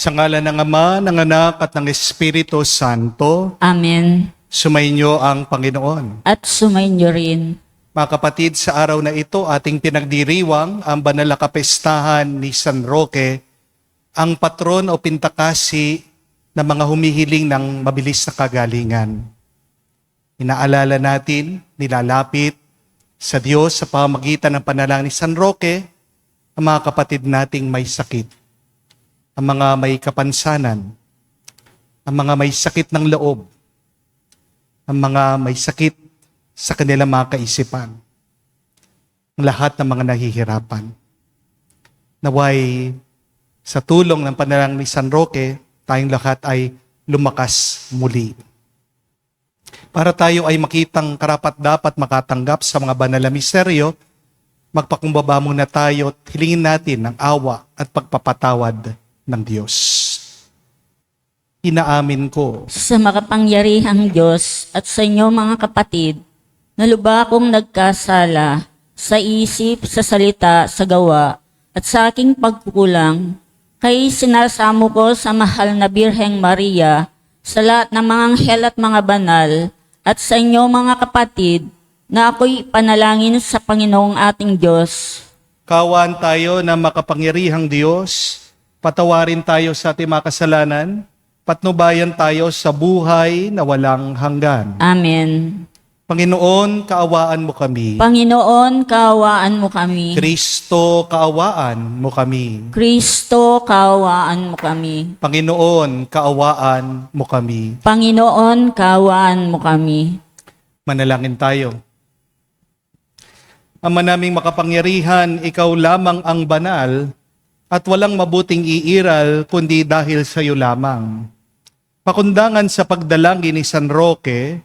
Sa ngalan ng Ama, ng Anak, at ng Espiritu Santo, Amen. sumainyo ang Panginoon. At sumainyo rin. Mga kapatid, sa araw na ito, ating pinagdiriwang ang banal na kapestahan ni San Roque, ang patron o pintakasi ng mga humihiling ng mabilis na kagalingan. Inaalala natin, nilalapit sa Diyos sa pamamagitan ng panalangin ni San Roque, ang mga kapatid nating may sakit, ang mga may kapansanan, ang mga may sakit ng loob, ang mga may sakit sa kanilang mga kaisipan, ang lahat ng mga nahihirapan. Naway, sa tulong ng panalangin ni San Roque, tayong lahat ay lumakas muli. Para tayo ay makitang karapat-dapat makatanggap sa mga banal na misteryo, magpakumbaba muna tayo at hilingin natin ang awa at pagpapatawad ng Diyos. Inaamin ko Sa makapangyarihang Diyos at sa inyo mga kapatid, na lubha akong nagkasala sa isip, sa salita, sa gawa, at sa aking pagkukulang, kay sinasamo ko sa mahal na Birheng Maria, sa lahat ng mga anghel at mga banal, at sa inyo mga kapatid, na ako'y panalangin sa Panginoong ating Diyos. kawan tayo na makapangyarihang Diyos, patawarin tayo sa ating mga kasalanan, patnubayan tayo sa buhay na walang hanggan. Amen. Panginoon, kaawaan mo kami. Panginoon, kaawaan mo kami. Kristo, kaawaan mo kami. Kristo, kaawaan mo kami. Panginoon, kaawaan mo kami. Panginoon, kaawaan mo kami. Manalangin tayo. Ama naming makapangyarihan, ikaw lamang ang banal at walang mabuting iiral kundi dahil sa iyo lamang. Pakundangan sa pagdalangin ni San Roque,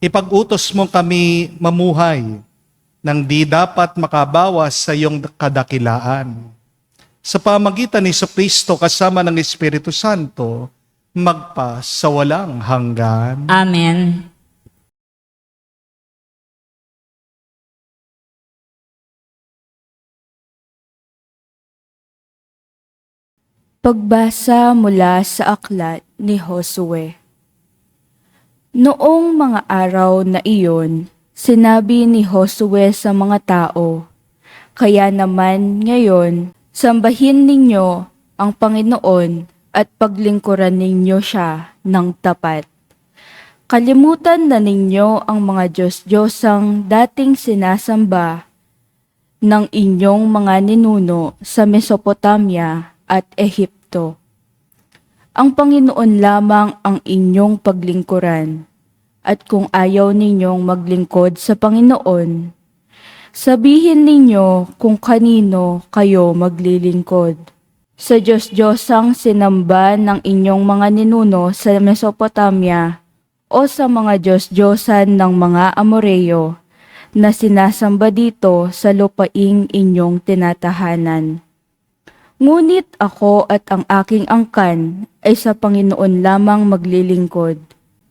ipag-utos mo kami mamuhay nang di dapat makabawas sa iyong kadakilaan. Sa pamagitan ni Jesucristo kasama ng Espiritu Santo, magpa sa walang hanggan. Amen. Pagbasa mula sa aklat ni Josue. Noong mga araw na iyon, sinabi ni Josue sa mga tao, "Kaya naman ngayon, sambahin ninyo ang Panginoon at paglingkuran ninyo siya ng tapat. Kalimutan na ninyo ang mga Diyos-Diyosang dating sinasamba ng inyong mga ninuno sa Mesopotamia at Ehipto. Ang Panginoon lamang ang inyong paglingkuran, at kung ayaw ninyong maglingkod sa Panginoon, sabihin ninyo kung kanino kayo maglilingkod. Sa Diyos-Diyosang sinamba ng inyong mga ninuno sa Mesopotamia o sa mga Diyos-Diyosan ng mga Amoreo na sinasamba dito sa lupaing inyong tinatahanan. Ngunit ako at ang aking angkan ay sa Panginoon lamang maglilingkod."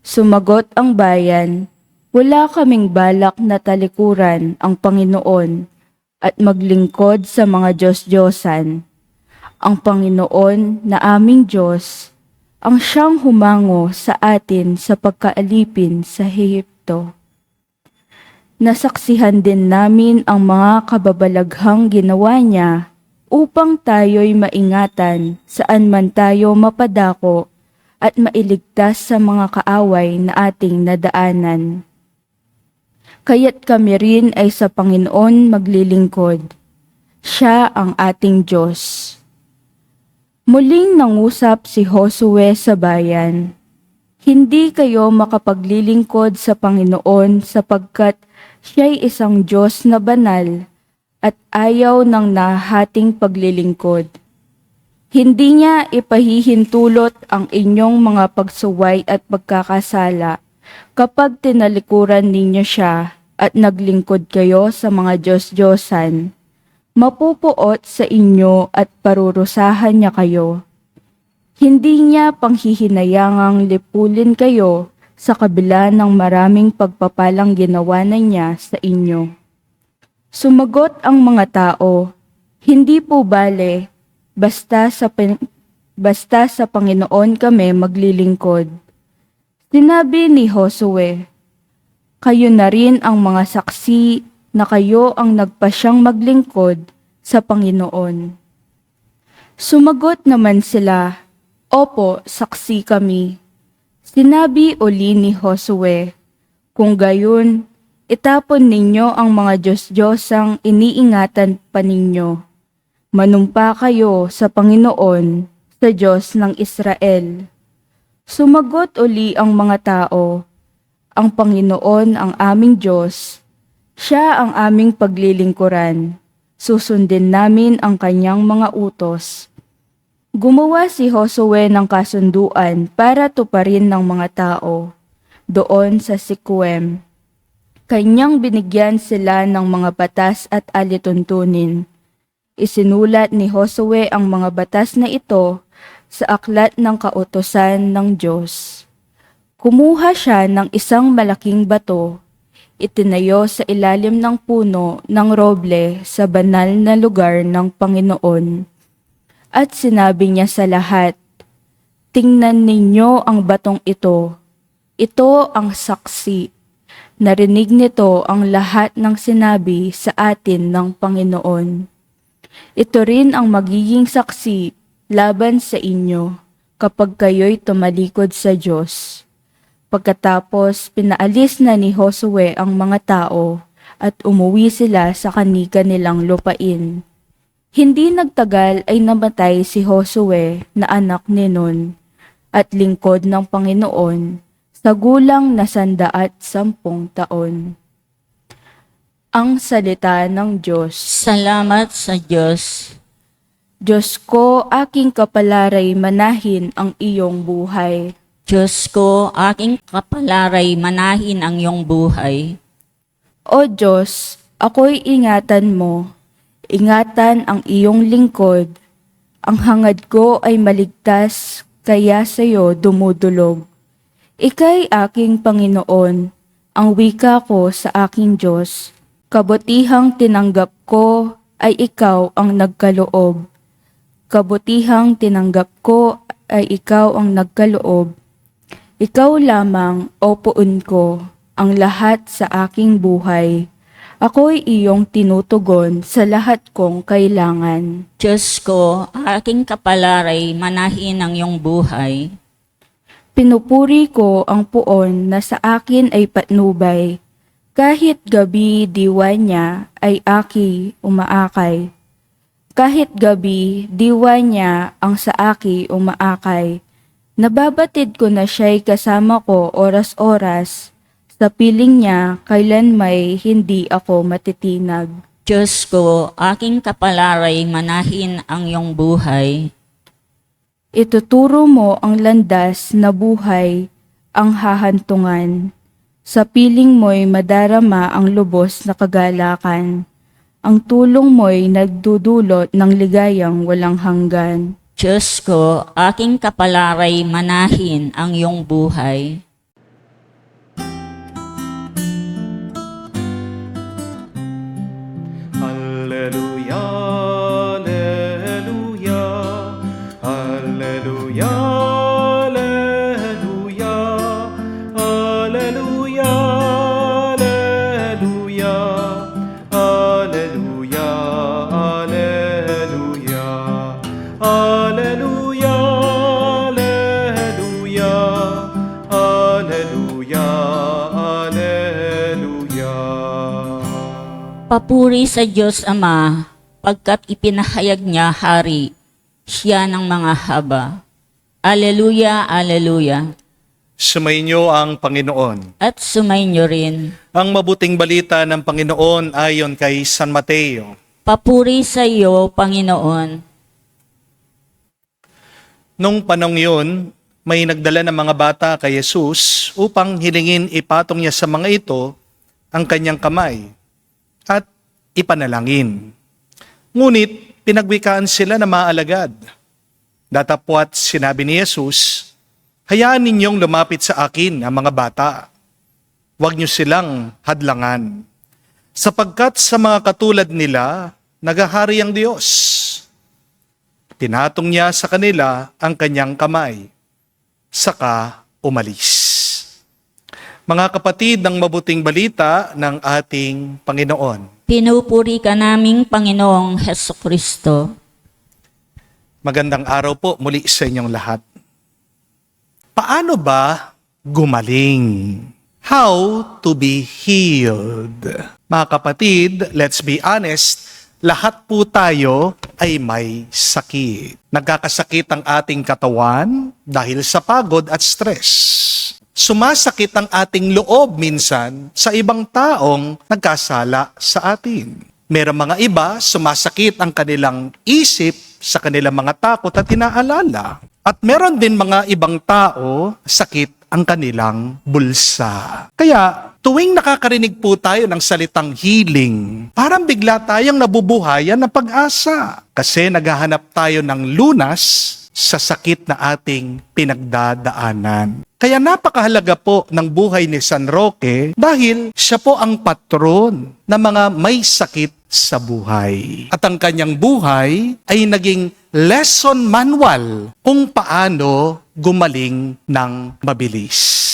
Sumagot ang bayan, "Wala kaming balak na talikuran ang Panginoon at maglingkod sa mga Diyos-Diyosan. Ang Panginoon na aming Diyos ang siyang humango sa atin sa pagkaalipin sa Ehipto. Nasaksihan din namin ang mga kababalaghang ginawa niya upang tayo'y maingatan saan man tayo mapadako at mailigtas sa mga kaaway na ating nadaanan. Kaya't kami rin ay sa Panginoon maglilingkod. Siya ang ating Diyos." Muling nangusap si Josue sa bayan, "Hindi kayo makapaglilingkod sa Panginoon sapagkat siya'y isang Diyos na banal at ayaw ng nahating paglilingkod. Hindi niya ipahihintulot ang inyong mga pagsuway at pagkakasala kapag tinalikuran ninyo siya at naglingkod kayo sa mga Diyos-Diyosan. Mapupuot sa inyo at parurusahan niya kayo. Hindi niya panghihinayangang lipulin kayo sa kabila ng maraming pagpapalang ginawa na niya sa inyo." Sumagot ang mga tao, "Hindi po bale, basta basta sa Panginoon kami maglilingkod. Sinabi ni Josue, kayo na rin ang mga saksi na kayo ang nagpasyang maglingkod sa Panginoon. Sumagot naman sila, opo, saksi kami. Sinabi uli ni Josue, kung gayon, itapon ninyo ang mga Diyos-Diyosang iniingatan pa ninyo. Manumpa kayo sa Panginoon, sa Diyos ng Israel. Sumagot uli ang mga tao, ang Panginoon ang aming Diyos, siya ang aming paglilingkuran. Susundin namin ang kanyang mga utos. Gumawa si Josue ng kasunduan para tuparin ng mga tao doon sa Siquem. Kanyang binigyan sila ng mga batas at alituntunin. Isinulat ni Josue ang mga batas na ito sa aklat ng kautusan ng Diyos. Kumuha siya ng isang malaking bato, itinayo sa ilalim ng puno ng roble sa banal na lugar ng Panginoon. At sinabi niya sa lahat, tingnan ninyo ang batong ito. Ito ang saksi. Narinig nito ang lahat ng sinabi sa atin ng Panginoon. Ito rin ang magiging saksi laban sa inyo kapag kayo'y tumalikod sa Diyos. Pagkatapos, pinaalis na ni Josue ang mga tao at umuwi sila sa kani-kanilang lupain. Hindi nagtagal ay namatay si Josue na anak ni Nun at lingkod ng Panginoon sa gulang na 110 taon. Ang salita ng Diyos. Salamat sa Diyos. Diyos ko, aking kapalaray, manahin ang iyong buhay. Diyos ko, aking kapalaray, manahin ang iyong buhay. O Diyos, ako'y ingatan mo. Ingatan ang iyong lingkod. Ang hangad ko ay maligtas, kaya sa'yo dumudulog. Ika'y aking Panginoon, ang wika ko sa aking Diyos. Kabutihang tinanggap ko ay ikaw ang nagkaloob. Kabutihang tinanggap ko ay ikaw ang nagkaloob. Ikaw lamang, o puon ko, ang lahat sa aking buhay. Ako'y iyong tinutugon sa lahat kong kailangan. Diyos ko, aking kapalaray, manahin ang iyong buhay. Pinupuri ko ang puon na sa akin ay patnubay. Kahit gabi diwa niya ay aki umaakay. Kahit gabi diwa niya ang sa aki umaakay. Nababatid ko na siya'y kasama ko oras-oras. Sa piling niya, kailan may hindi ako matitinag. Diyos ko, aking kapalaray, manahin ang iyong buhay. Ituturo mo ang landas na buhay, ang hahantungan. Sa piling mo'y madarama ang lubos na kagalakan. Ang tulong mo'y nagdudulot ng ligayang walang hanggan. Diyos ko, aking kapalaray, manahin ang iyong buhay. Alleluia, alleluia, alleluia, alleluia, alleluia, alleluia, alleluia, alleluia, alleluia, alleluia, alleluia, alleluia. Papuri sa Diyos Ama, pagkat ipinahayag niya hari, siya ng mga haba. Aleluya, aleluya. Sumainyo ang Panginoon. At sumainyo rin. Ang mabuting balita ng Panginoon ayon kay San Mateo. Papuri sa iyo, Panginoon. Nung panong yun, may nagdala ng mga bata kay Jesus upang hilingin ipatong niya sa mga ito ang kanyang kamay at ipanalangin. Ngunit pinagwikaan sila na maalagad. Datapwat sinabi ni Jesus, hayaan ninyong lumapit sa akin ang mga bata. Huwag niyo silang hadlangan. Sapagkat sa mga katulad nila, naghahari ang Diyos. tinatong niya sa kanila ang kanyang kamay, saka umalis. Mga kapatid ng mabuting balita ng ating Panginoon, Pinupuri ka naming Panginoong Hesukristo. magandang araw po muli sa inyong lahat. Paano ba gumaling? How to be healed? Mga kapatid, let's be honest, lahat po tayo ay may sakit. Nagkakasakit ang ating katawan dahil sa pagod at stress. Sumasakit ang ating loob minsan sa ibang taong nagkasala sa atin. Merong mga iba, sumasakit ang kanilang isip sa kanilang mga takot at inaalala. At meron din mga ibang tao, sakit ang kanilang bulsa. Kaya, tuwing nakakarinig po tayo ng salitang healing, parang bigla tayong nabubuhayan ng pag-asa. Kasi naghahanap tayo ng lunas sa sakit na ating pinagdadaanan. Kaya napakahalaga po ng buhay ni San Roque dahil siya po ang patron ng mga may sakit sa buhay. At ang kanyang buhay ay naging lesson manual kung paano gumaling ng mabilis.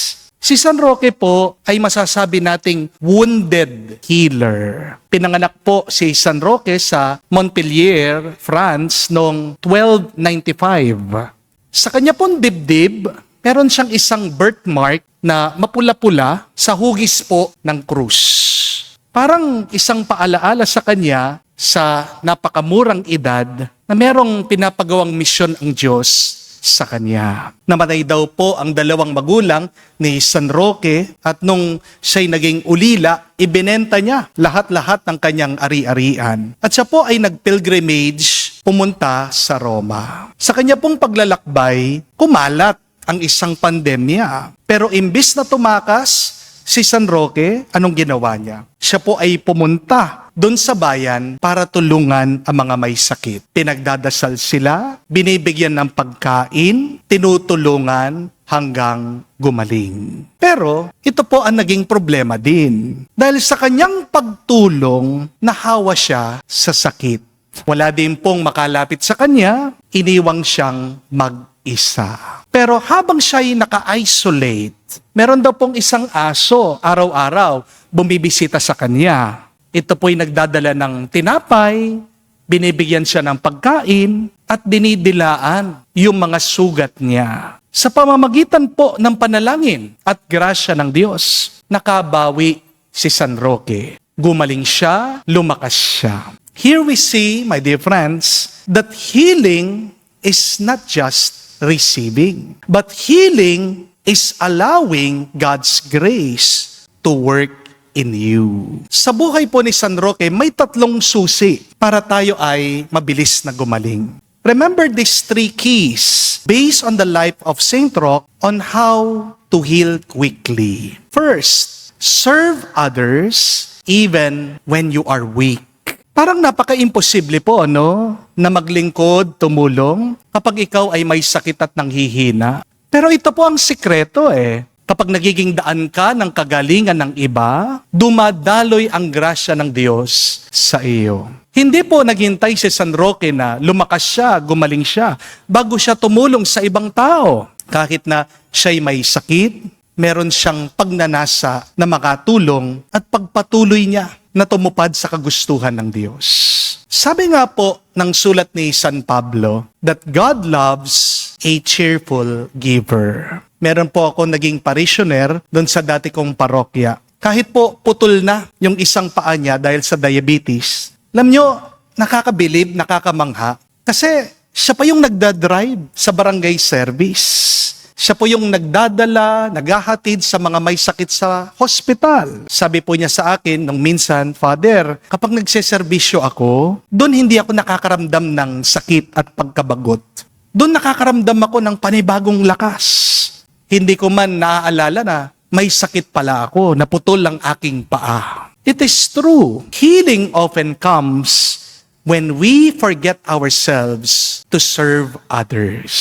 Si San Roque po ay masasabi nating wounded healer. Pinanganak po si San Roque sa Montpellier, France noong 1295. Sa kanya pong dibdib, meron siyang isang birthmark na mapula-pula sa hugis po ng krus. Parang isang paalaala sa kanya sa napakamurang edad na merong pinapagawang misyon ang Diyos sa kanya. Namatay daw po ang dalawang magulang ni San Roque at nung siya'y naging ulila, ibinenta niya lahat-lahat ng kanyang ari-arian. At siya po ay nag-pilgrimage pumunta sa Roma. Sa kanya pong paglalakbay, kumalat ang isang pandemya. Pero imbis na tumakas si San Roque, anong ginawa niya? Siya po ay pumunta doon sa bayan para tulungan ang mga may sakit. Pinagdadasal sila, binibigyan ng pagkain, tinutulungan hanggang gumaling. Pero ito po ang naging problema din. Dahil sa kanyang pagtulong, nahawa siya sa sakit. Wala din pong makalapit sa kanya, iniwang siyang mag-isa. Pero habang siya'y naka-isolate, meron daw pong isang aso, araw-araw, bumibisita sa kanya. Ito po'y nagdadala ng tinapay, binibigyan siya ng pagkain, at dinidilaan yung mga sugat niya. Sa pamamagitan po ng panalangin at grasya ng Diyos, nakabawi si San Roque. Gumaling siya, lumakas siya. Here we see, my dear friends, that healing is not just receiving, but healing is allowing God's grace to work in you. Sa buhay po ni San Roque, may tatlong susi para tayo ay mabilis na gumaling. Remember these three keys based on the life of Saint Roque on how to heal quickly. First, serve others even when you are weak. Parang napaka-imposible po, na maglingkod, tumulong, kapag ikaw ay may sakit at nanghihina. Pero ito po ang sikreto Kapag nagiging daan ka ng kagalingan ng iba, dumadaloy ang grasya ng Diyos sa iyo. Hindi po naghintay si San Roque na lumakas siya, gumaling siya, bago siya tumulong sa ibang tao. Kahit na siya'y may sakit, meron siyang pagnanasa na makatulong at pagpatuloy niya na tumupad sa kagustuhan ng Diyos. Sabi nga po ng sulat ni San Pablo that God loves a cheerful giver. Meron po ako naging parishioner doon sa dati kong parokya. Kahit po putol na yung isang paa niya dahil sa diabetes, alam nyo, nakakabilib, nakakamangha. Kasi siya pa yung nagdadrive sa barangay service. Siya po yung nagdadala, naghahatid sa mga may sakit sa hospital. Sabi po niya sa akin nung minsan, Father, kapag nagseserbisyo ako, doon hindi ako nakakaramdam ng sakit at pagkabagot. Doon nakakaramdam ako ng panibagong lakas. Hindi ko man naaalala na may sakit pala ako, naputol ang aking paa. It is true. Healing often comes when we forget ourselves to serve others.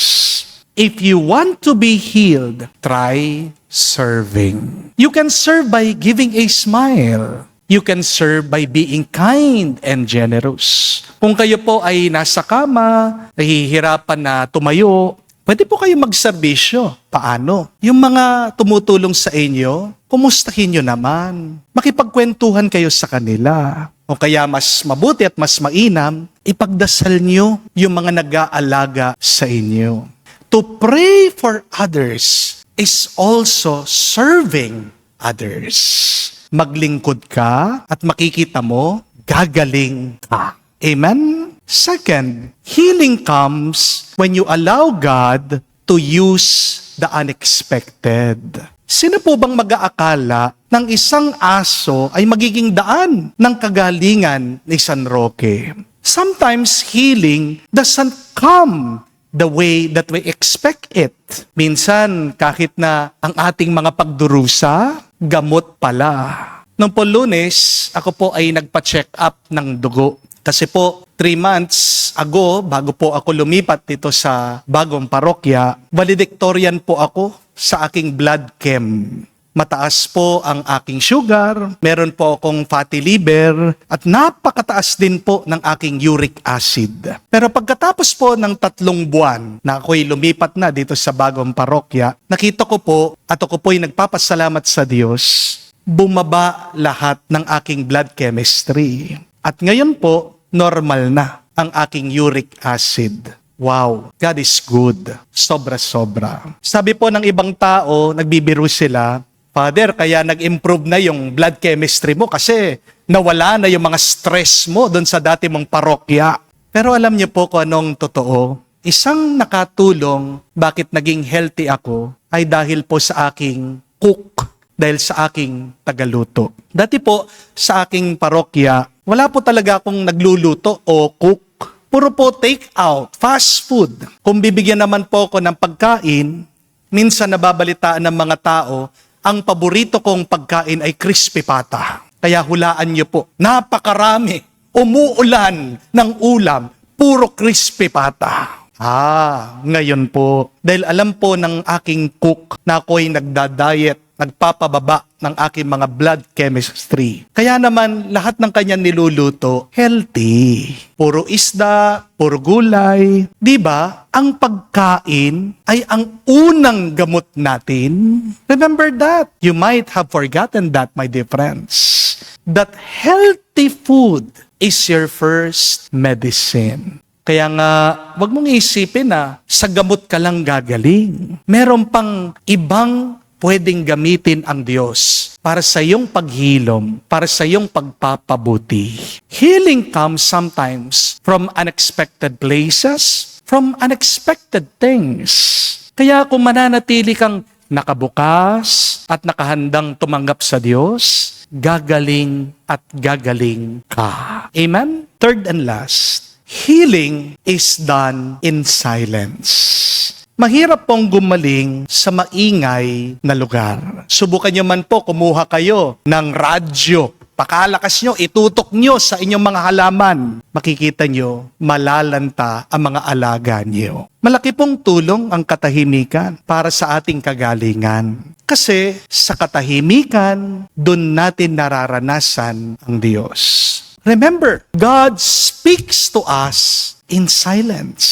If you want to be healed, try serving. You can serve by giving a smile. You can serve by being kind and generous. Kung kayo po ay nasa kama, nahihirapan na tumayo, pwede po kayo magserbisyo. Paano? Yung mga tumutulong sa inyo, kumustahin nyo naman. Makipagkwentuhan kayo sa kanila. O kaya mas mabuti at mas mainam, ipagdasal nyo yung mga nag-aalaga sa inyo. To pray for others is also serving others. Maglingkod ka at makikita mo, gagaling ka. Amen? Second, healing comes when you allow God to use the unexpected. Sino po bang mag-aakala ng isang aso ay magiging daan ng kagalingan ni San Roque? Sometimes healing doesn't come the way that we expect it. Minsan, kahit na ang ating mga pagdurusa, gamot pala. Noong po Lunes, ako po ay nagpa-check up ng dugo. Kasi po, 3 months ago, bago po ako lumipat dito sa bagong parokya, valedictorian po ako sa aking blood chem. Mataas po ang aking sugar, meron po akong fatty liver, at napakataas din po ng aking uric acid. Pero pagkatapos po ng 3 buwan na ako'y lumipat na dito sa bagong parokya, nakita ko po at ako po'y nagpapasalamat sa Diyos, bumaba lahat ng aking blood chemistry. At ngayon po, normal na ang aking uric acid. Wow, God is good. Sobra-sobra. Sabi po ng ibang tao, nagbibiro sila, Father, kaya nag-improve na yung blood chemistry mo kasi nawala na yung mga stress mo doon sa dati mong parokya. Pero alam niyo po kung anong totoo. Isang nakatulong bakit naging healthy ako ay dahil po sa aking cook, dahil sa aking tagaluto. Dati po sa aking parokya, wala po talaga akong nagluluto o cook. Puro po take out, fast food. Kung bibigyan naman po ako ng pagkain, minsan nababalitaan ng mga tao, ang paborito kong pagkain ay crispy pata. Kaya hulaan niyo po, napakarami, umuulan ng ulam, puro crispy pata. Ngayon po, dahil alam po ng aking cook na ako'y nagda-diet, nagpapababa ng aking mga blood chemistry. Kaya naman, lahat ng kanyang niluluto, healthy. Puro isda, puro gulay. Di ba? Ang pagkain ay ang unang gamot natin. Remember that. You might have forgotten that, my dear friends. That healthy food is your first medicine. Kaya nga, wag mong isipin na sa gamot ka lang gagaling. Meron pang ibang pwedeng gamitin ang Diyos para sa iyong paghilom, para sa iyong pagpapabuti. Healing comes sometimes from unexpected places, from unexpected things. Kaya kung mananatili kang nakabukas at nakahandang tumanggap sa Diyos, gagaling at gagaling ka. Amen? Third and last, healing is done in silence. Mahirap pong gumaling sa maingay na lugar. Subukan nyo man po, kumuha kayo ng radyo. Pakalakas nyo, itutok nyo sa inyong mga halaman. Makikita nyo, malalanta ang mga alaga nyo. Malaki pong tulong ang katahimikan para sa ating kagalingan. Kasi sa katahimikan, dun natin nararanasan ang Diyos. Remember, God speaks to us in silence.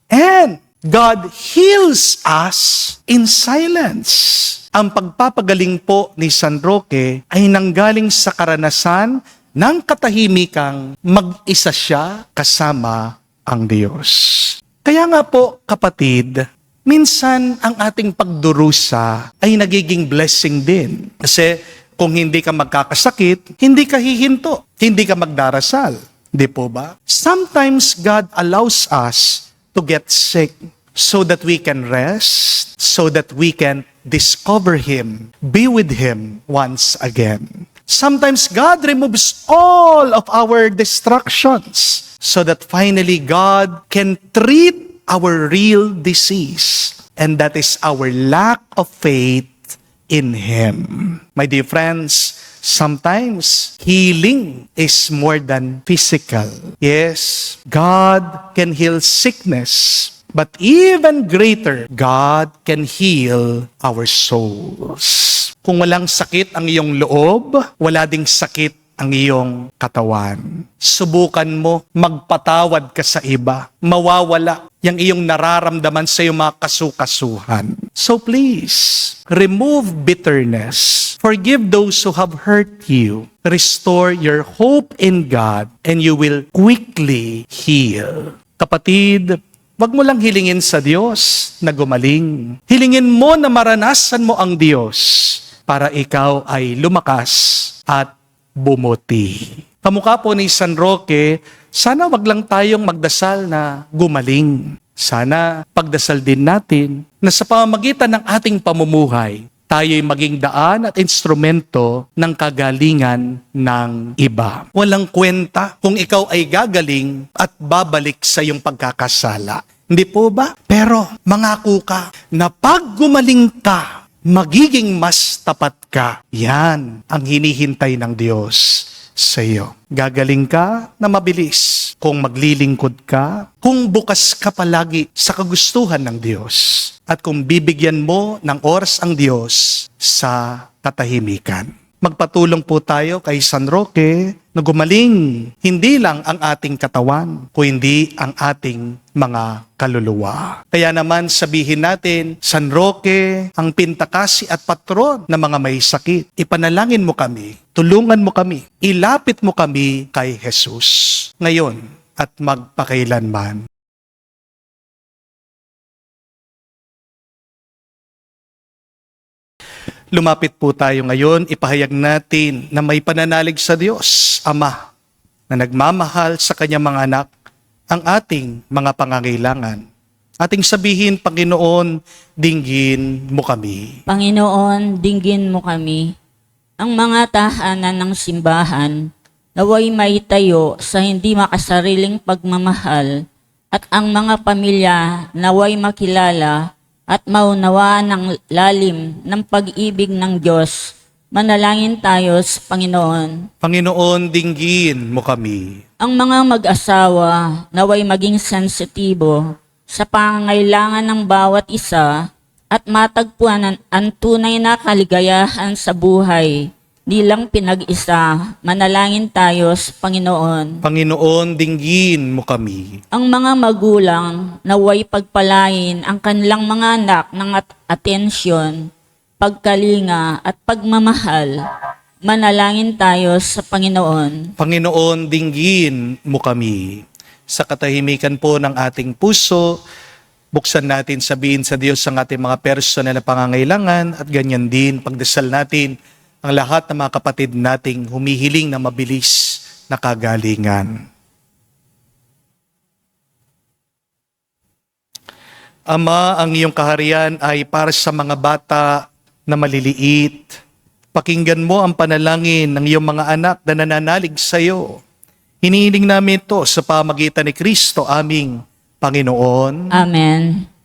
And God heals us in silence. Ang pagpapagaling po ni San Roque ay nanggaling sa karanasan ng katahimikang mag-isa siya kasama ang Diyos. Kaya nga po, kapatid, minsan ang ating pagdurusa ay nagiging blessing din. Kasi kung hindi ka magkakasakit, hindi ka hihinto, hindi ka magdarasal. Di po ba? Sometimes God allows us to get sick so that we can rest, so that we can discover Him, be with Him once again. Sometimes God removes all of our distractions so that finally God can treat our real disease, and that is our lack of faith in Him. My dear friends, sometimes healing is more than physical. Yes, God can heal sickness, but even greater, God can heal our souls. Kung walang sakit ang iyong loob, wala ding sakit ang iyong katawan. Subukan mo magpatawad ka sa iba. Mawawala yung iyong nararamdaman sa iyong mga kasukasuhan. So please, remove bitterness. Forgive those who have hurt you. Restore your hope in God and you will quickly heal. Kapatid, wag mo lang hilingin sa Diyos na gumaling. Hilingin mo na maranasan mo ang Diyos para ikaw ay lumakas at bumuti. Kamukha po ni San Roque, sana wag lang tayong magdasal na gumaling. Sana pagdasal din natin na sa pamamagitan ng ating pamumuhay, tayo'y maging daan at instrumento ng kagalingan ng iba. Walang kwenta kung ikaw ay gagaling at babalik sa iyong pagkakasala. Hindi po ba? Pero mangako ka na pag gumaling ka, magiging mas tapat ka. Yan ang hinihintay ng Diyos sa iyo. Gagaling ka na mabilis kung maglilingkod ka, kung bukas ka palagi sa kagustuhan ng Diyos, at kung bibigyan mo ng oras ang Diyos sa katahimikan. Magpatulong po tayo kay San Roque na gumaling hindi lang ang ating katawan, kundi ang ating mga kaluluwa. Kaya naman sabihin natin, San Roque, ang pintakasi at patron ng mga may sakit. Ipanalangin mo kami, tulungan mo kami, ilapit mo kami kay Jesus. Ngayon at magpakailanman. Lumapit po tayo ngayon, ipahayag natin na may pananalig sa Diyos, Ama, na nagmamahal sa kanyang mga anak, ang ating mga pangangailangan. Ating sabihin, Panginoon, dinggin mo kami. Panginoon, dinggin mo kami. Ang mga tahanan ng simbahan, naway may tayo sa hindi makasariling pagmamahal, at ang mga pamilya naway makilala at maunawaan ng lalim ng pag-ibig ng Diyos. Manalangin tayo sa Panginoon. Panginoon, dinggin mo kami. Ang mga mag-asawa naway maging sensitibo sa pangangailangan ng bawat isa at matagpuan ang tunay na kaligayahan sa buhay. Di lang pinag-isa, manalangin tayo sa Panginoon. Panginoon, dinggin mo kami. Ang mga magulang naway pagpalain ang kanilang mga anak ng atensyon, pagkalinga at pagmamahal. Manalangin tayo sa Panginoon. Panginoon, dinggin mo kami. Sa katahimikan po ng ating puso, buksan natin, sabihin sa Diyos ang ating mga personal na pangangailangan at ganyan din pagdasal natin ang lahat ng mga kapatid nating humihiling na mabilis na kagalingan. Ama, ang iyong kaharian ay para sa mga bata na maliliit. Pakinggan mo ang panalangin ng iyong mga anak na nananalig sa iyo. Hinihiling namin ito sa pamagitan ni Kristo, aming Panginoon. Amen.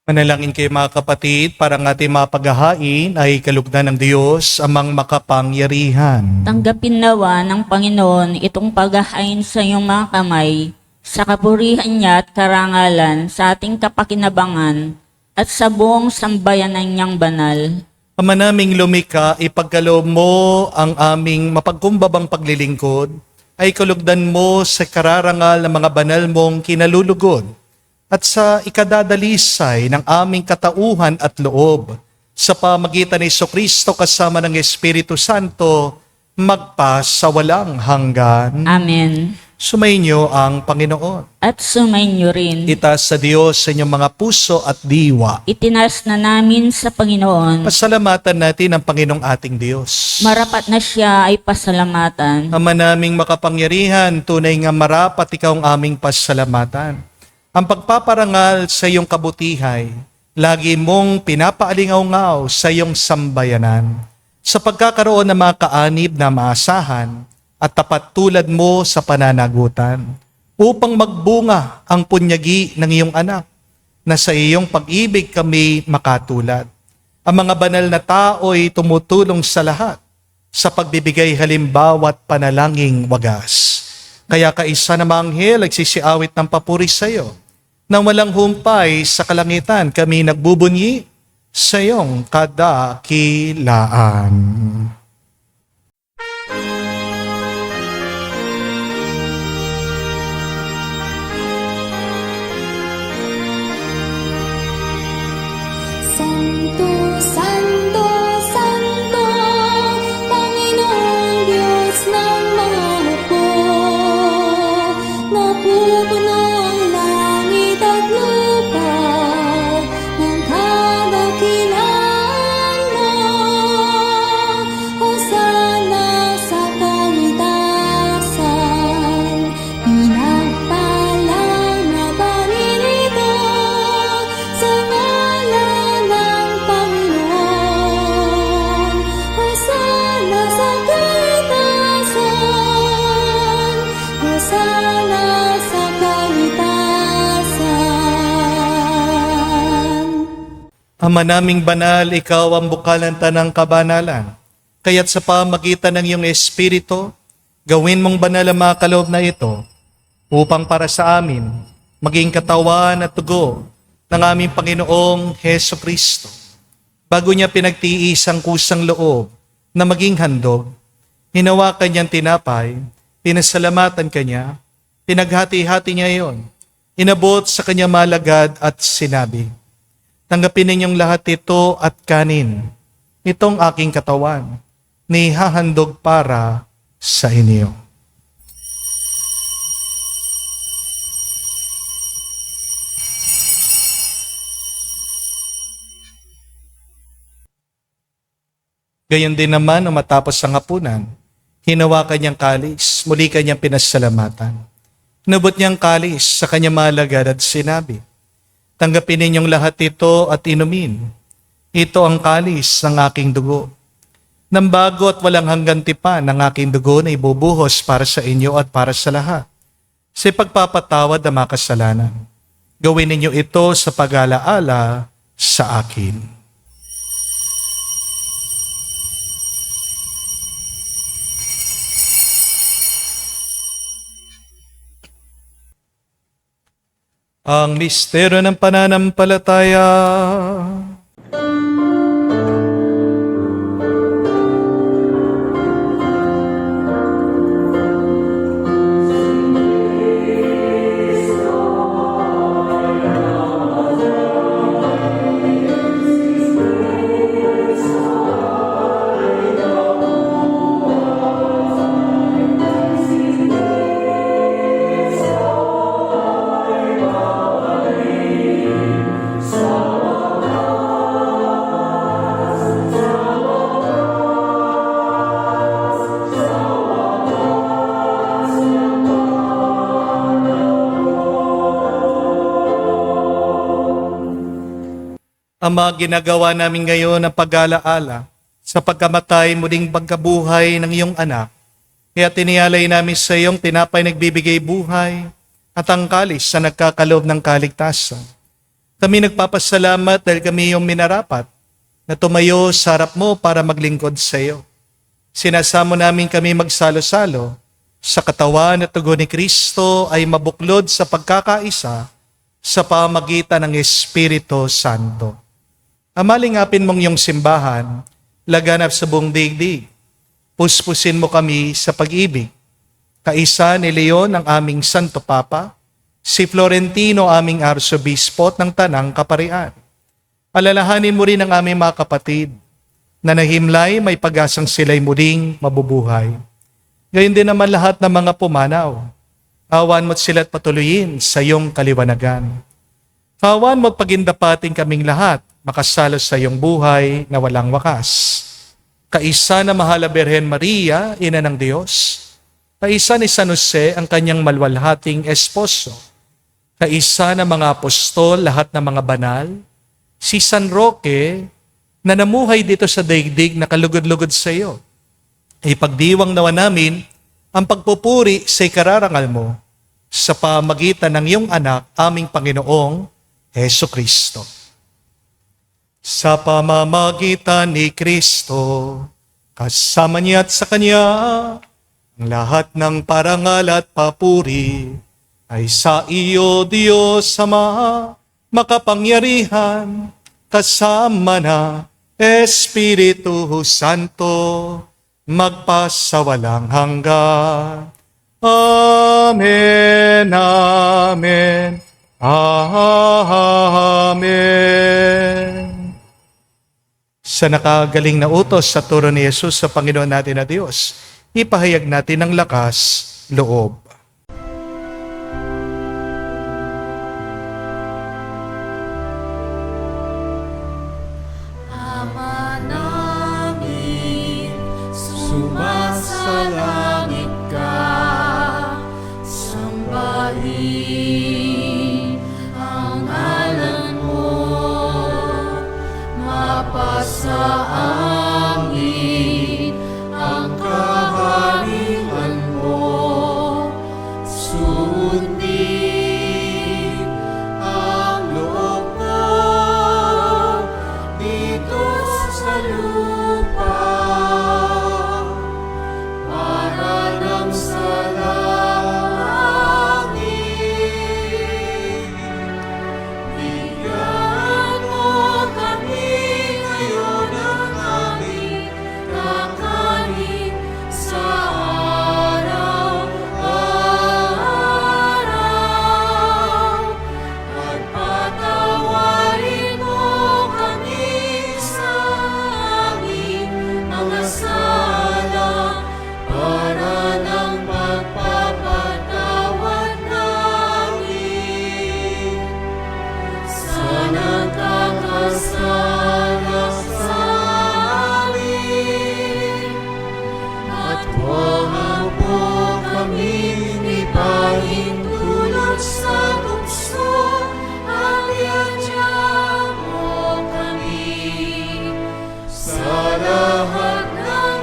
Manalangin kayo mga kapatid, para ang ating mapaghahain ay kalugdan ng Diyos, amang makapangyarihan. Tanggapin nawa ng Panginoon itong paghahain sa iyong mga kamay, sa kapurihan niya at karangalan, sa ating kapakinabangan, at sa buong sambayanan niyang banal. Ama naming lumika, ipagkaloob mo ang aming mapagkumbabang paglilingkod, ay kalugdan mo sa kararangal ng mga banal mong kinalulugod, at sa ikadadalisay ng aming katauhan at loob, sa pamagitan ni Jesucristo kasama ng Espiritu Santo, magpa sa walang hanggan. Amen. Sumainyo ang Panginoon. At sumainyo rin. Itaas sa Diyos sa inyong mga puso at diwa. Itinas na namin sa Panginoon. Pasalamatan natin ang Panginoong ating Diyos. Marapat na siya ay pasalamatan. Ama naming makapangyarihan, tunay nga marapat ikaw ang aming pasalamatan. Ang pagpaparangal sa iyong kabutihay, lagi mong pinapaalingaw-ngaw sa iyong sambayanan. Sa pagkakaroon ng mga kaanib na maasahan at tapat tulad mo sa pananagutan, upang magbunga ang punyagi ng iyong anak, na sa iyong pag-ibig kami makatulad. Ang mga banal na tao ay tumutulong sa lahat sa pagbibigay halimbawa at panalangin wagas. Kaya kaisa na mga anghel ay sisiawit ng papuri sa iyo. Nang walang humpay sa kalangitan, kami nagbubunyi sa iyong kadakilaan. Santo, Santo, Santo, Panginoong Diyos ng mga hukbo. Napupuno ang langit at lupa ng kadakilaan mo. Hosana sa kaitasan, pinagpalang na paninito sa ngalan ng Panginoon. Hosana sa kaitasan, Hosana sa kaitasan. Ama naming banal, ikaw ang bukal ng tanang kabanalan. Kaya't sa pamagitan ng iyong Espiritu, gawin mong banal ang mga kaloob na ito, upang para sa amin, maging katawan at tugo ng aming Panginoong Heso Kristo. Bago niya pinagtiis ang kusang loob na maging handog, hinawakan niyang tinapay, pinasalamatan kanya, pinaghati-hati niya iyon, inabot sa kanya malagad at sinabi, tanggapin ninyong lahat ito at kanin. Itong aking katawan, ni hahandog para sa inyo. Gayon din naman, nung matapos ang hapunan, hinawakan niyang kalis, muli kanyang pinasalamatan. Inabot niyang kalis sa kanyang malagad at sinabi, tanggapin ninyong lahat ito at inumin. Ito ang kalis ng aking dugo. Nang bago at walang hanggang tipan ng aking dugo na ibubuhos para sa inyo at para sa lahat. Sa pagpapatawad ng mga kasalanan. Gawin ninyo ito sa pag-alaala sa akin. Ang misteryo ng pananampalataya. Ama, ginagawa namin ngayon ang pag-alaala sa pagkamatay muling pagkabuhay ng iyong anak. Kaya tiniyalay namin sa iyong tinapay nagbibigay buhay at ang kalis sa nagkakaloob ng kaligtasan. Kami nagpapasalamat dahil kami yung minarapat na tumayo sa harap mo para maglingkod sa iyo. Sinasamo namin kami magsalo-salo sa katawan at tugon ni Kristo ay mabuklod sa pagkakaisa sa pamagitan ng Espiritu Santo. Amalingapin mong iyong simbahan, laganap sa buong daigdig. Puspusin mo kami sa pag-ibig. Kaisa ni Leon ang aming Santo Papa, si Florentino aming Arsobispo ng Tanang Kaparian. Alalahanin mo rin ang aming mga kapatid na nahimlay may pag-asang sila'y muling mabubuhay. Gayon din naman lahat ng mga pumanaw. Awan mo't sila't patuloyin sa iyong kaliwanagan. Awan mo't pagindapating kaming lahat makasalo sa iyong buhay na walang wakas. Kaisa na Mahal na Birhen Maria, Ina ng Diyos. Kaisa ni San Jose ang kanyang malwalhating esposo. Kaisa na mga apostol, lahat ng mga banal. Si San Roque na namuhay dito sa daigdig na kalugod-lugod sa iyo. Ipagdiwang nawa namin ang pagpupuri sa ikararangal mo sa pamagitan ng iyong anak, aming Panginoong Heso Kristo. Sa pamamagitan ni Kristo, kasama niya at sa Kanya, ang lahat ng parangal at papuri ay sa iyo, Diyos Ama, makapangyarihan, kasama na Espiritu Santo, magpasawalang hanggan. Amen, amen, amen. Sa nakagaling na utos sa turo ni Jesus sa Panginoon natin na Diyos, ipahayag natin ang lakas, loob. Ama namin, sumasalangit ka, sambahin ang ngalan mo, mapasa amin ang kaharian mo, sundin ang loob mo dito sa lupa para nang sa langit. Bigyan mo kami ngayon ng aming kakanin sa araw-araw. At patawarin mo kami sa aming mga sala para ng pagpapatawad namin sa nagkakasala sa amin. At huwag mo kami ipahintulot sa tukso, at iadya mo kami sa lahat ng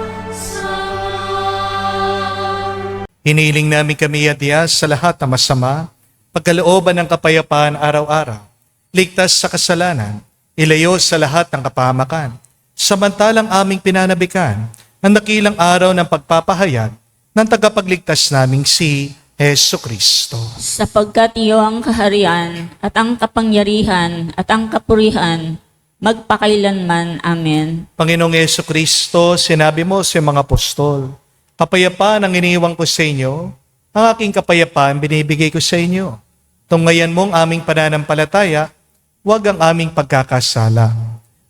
masama. Hiniling namin kami adya sa lahat ng masama, pagkalooban ng kapayapaan araw-araw, ligtas sa kasalanan, ilayo sa lahat ng kapahamakan, samantalang aming pinanabikan ang dakilang araw ng pagpapahayag ng tagapagligtas naming si Heso Kristo. Sapagkat iyo ang kaharian at ang kapangyarihan at ang kapurihan magpakailanman. Amen. Panginoong Heso Kristo, sinabi mo sa mga apostol, kapayapaan ang iniiwan ko sa inyo, ang aking kapayapaan binibigay ko sa inyo. Tunghayan mo ang aming pananampalataya, huwag ang aming pagkakasala.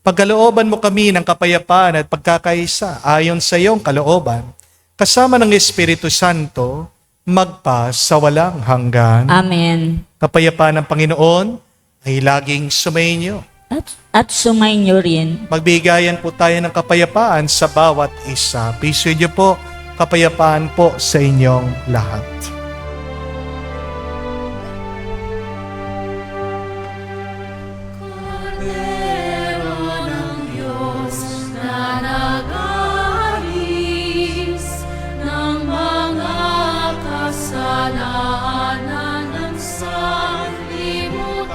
Pagkalooban mo kami ng kapayapaan at pagkakaisa ayon sa iyong kalooban, kasama ng Espiritu Santo, magpa sa walang hanggan. Amen. Kapayapaan ng Panginoon ay laging sumainyo. At sumainyo rin. Magbigayan po tayo ng kapayapaan sa bawat isa. Piso niyo po, kapayapaan po sa inyong lahat. Kordero ng Diyos na nag-aalis ng mga kasalanan ng sanlibutan,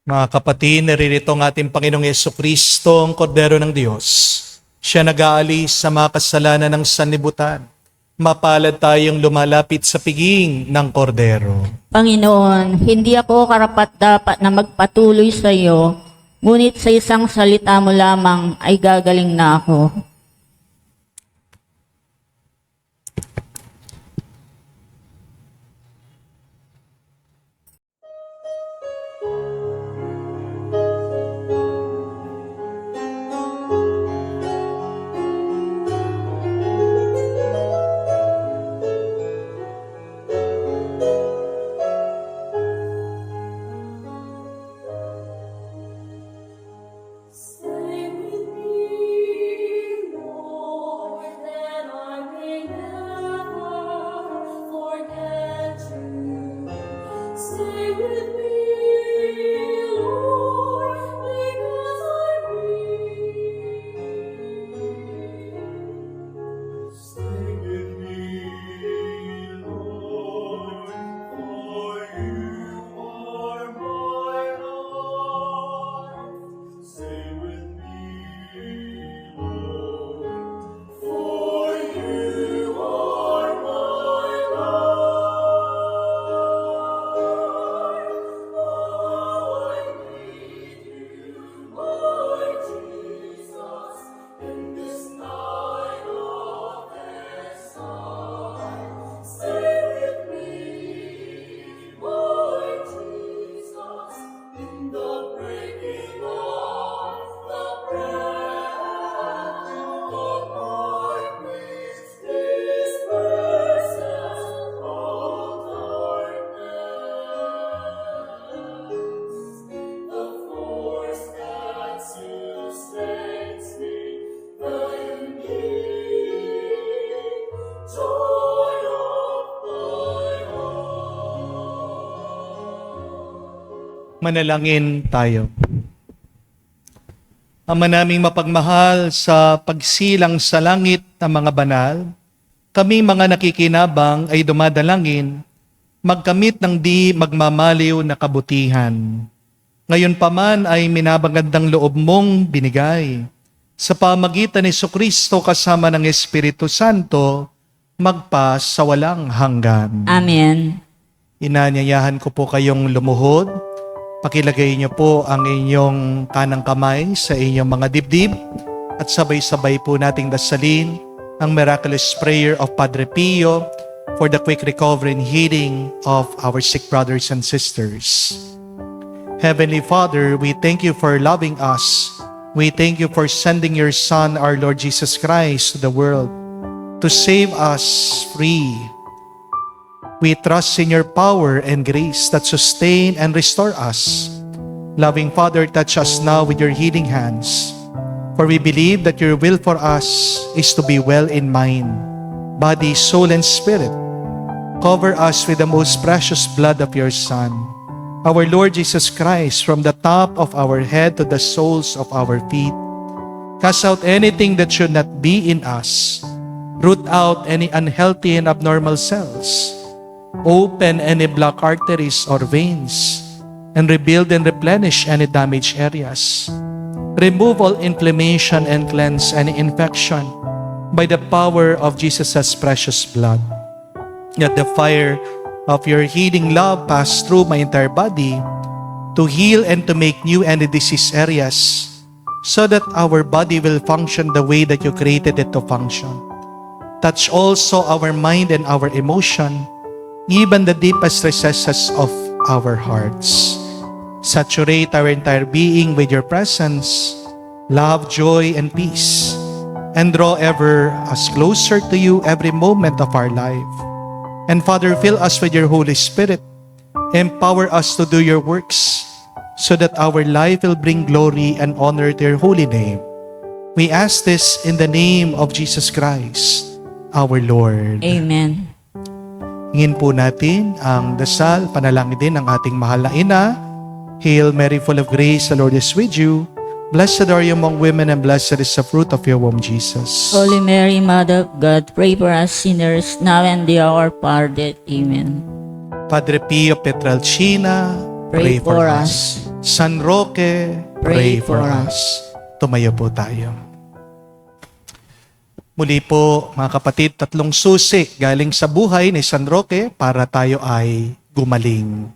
Mga kapatid, naririto ang ating Panginoong Yesukristo, ang Kordero ng Diyos. Siya nag-aalis sa mga kasalanan ng sanlibutan. Mapalad tayong lumalapit sa piging ng Kordero. Panginoon, hindi ako karapat-dapat na magpatuloy sa iyo, ngunit sa isang salita mo lamang ay gagaling na ako. Stay with me, Lord, that I may never forget you. Stay with me, Lord, because I need. Stay with me, Lord, for you are my life. Stay with me, Lord, for you are my life. Oh, I need you, Lord Jesus, in this night of exile. Stay with me, Lord Jesus, in the breaking of the breath of darkness, disperses all darkness. The force that sustains me, the unique joy of my heart. Manalangin tayo. Ama naming mapagmahal, sa pagsilang sa langit ng mga banal, kami mga nakikinabang ay dumadalangin, magkamit ng di magmamaliw na kabutihan. Ngayon pa man ay minabagandang loob mong binigay. Sa pamagitan ni Jesucristo kasama ng Espiritu Santo, magpa sa walang hanggan. Amen. Inanyayahan ko po kayong lumuhod. Pakilagay niyo po ang inyong kanang kamay sa inyong mga dibdib at sabay-sabay po nating dasalin ang miraculous prayer of Padre Pio for the quick recovery and healing of our sick brothers and sisters. Heavenly Father, we thank you for loving us. We thank you for sending your Son, our Lord Jesus Christ, to the world to save us free. We trust in your power and grace that sustain and restore us. Loving Father, touch us now with your healing hands. For we believe that your will for us is to be well in mind, body, soul, and spirit. Cover us with the most precious blood of your Son, our Lord Jesus Christ, from the top of our head to the soles of our feet. Cast out anything that should not be in us. Root out any unhealthy and abnormal cells. Open any blocked arteries or veins, and rebuild and replenish any damaged areas. Remove all inflammation and cleanse any infection by the power of Jesus' precious blood. Let the fire of your healing love pass through my entire body to heal and to make new any disease areas, so that our body will function the way that you created it to function. Touch also our mind and our emotion, even the deepest recesses of our hearts. Saturate our entire being with your presence, love, joy, and peace, and draw ever us closer to you every moment of our life. And Father, fill us with your Holy Spirit. Empower us to do your works, so that our life will bring glory and honor to your holy name. We ask this in the name of Jesus Christ, our Lord. Amen. Hingin po natin ang dasal, panalangin din ng ating mahal na ina. Hail Mary, full of grace, the Lord is with you. Blessed are you among women, and blessed is the fruit of your womb, Jesus. Holy Mary, Mother of God, pray for us sinners, now and the hour of our death. Amen. Padre Pio Petralcina, Pray for us. San Roque, pray for us. Tumayo po tayo. Muli po, mga kapatid, 3 susi galing sa buhay ni San Roque para tayo ay gumaling.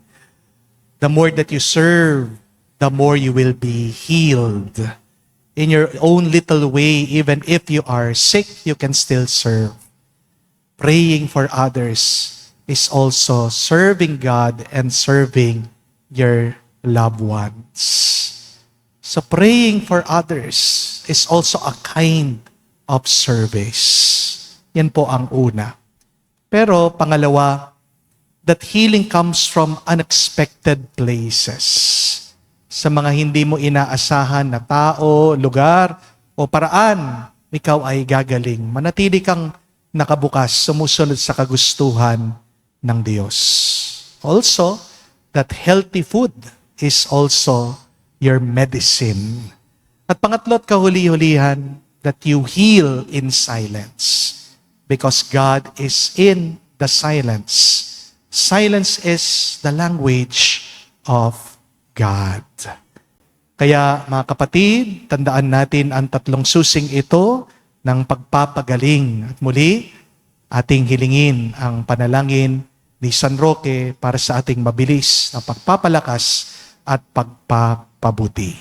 The more that you serve, the more you will be healed. In your own little way, even if you are sick, you can still serve. Praying for others is also serving God and serving your loved ones. So praying for others is also a kind of service. Yan po ang una. Pero pangalawa, that healing comes from unexpected places. Sa mga hindi mo inaasahan na tao, lugar, o paraan, ikaw ay gagaling. Manatili kang nakabukas, sumusunod sa kagustuhan ng Diyos. Also, that healthy food is also your medicine. At pangatlo at kahuli-hulihan, that you heal in silence. Because God is in the silence. Silence is the language of God. Kaya mga kapatid, tandaan natin ang 3 susing ito ng pagpapagaling. At muli, ating hilingin ang panalangin ni San Roque para sa ating mabilis na pagpapalakas at pagpapabuti.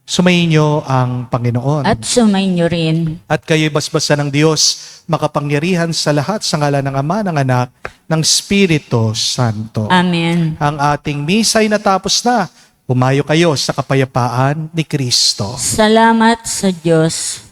Sumainyo ang Panginoon. At sumainyo rin. At kayo'y basbasa ng Diyos, makapangyarihan sa lahat sa ngalan ng Ama, ng Anak, ng Espiritu Santo. Amen. Ang ating misa ay natapos na. Pumayo kayo sa kapayapaan ni Kristo. Salamat sa Diyos.